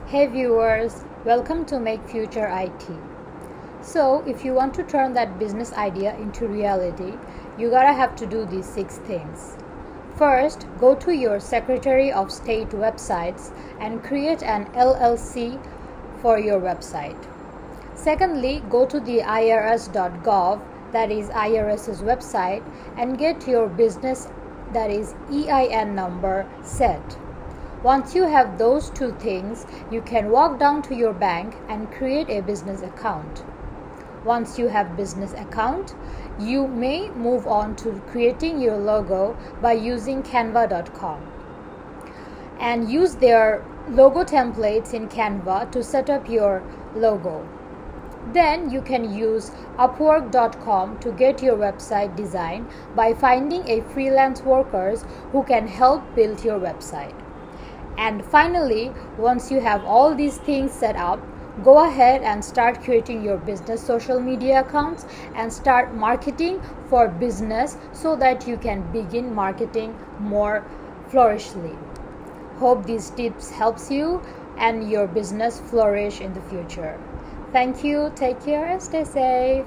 Hey viewers, welcome to Make Future IT. So, if you want to turn that business idea into reality, you gotta have to do these 6 things. First, go to your Secretary of State websites and create an LLC for your website. Secondly, go to the irs.gov, that is IRS's website, and get your business, that is EIN number, set. Once you have those 2 things, you can walk down to your bank and create a business account. Once you have business account, you may move on to creating your logo by using canva.com and use their logo templates in Canva to set up your logo. Then you can use upwork.com to get your website designed by finding a freelance workers who can help build your website. And finally, once you have all these things set up, go ahead and start creating your business social media accounts and start marketing for business so that you can begin marketing more flourishly. Hope these tips helps you and your business flourish in the future. Thank you, take care and stay safe.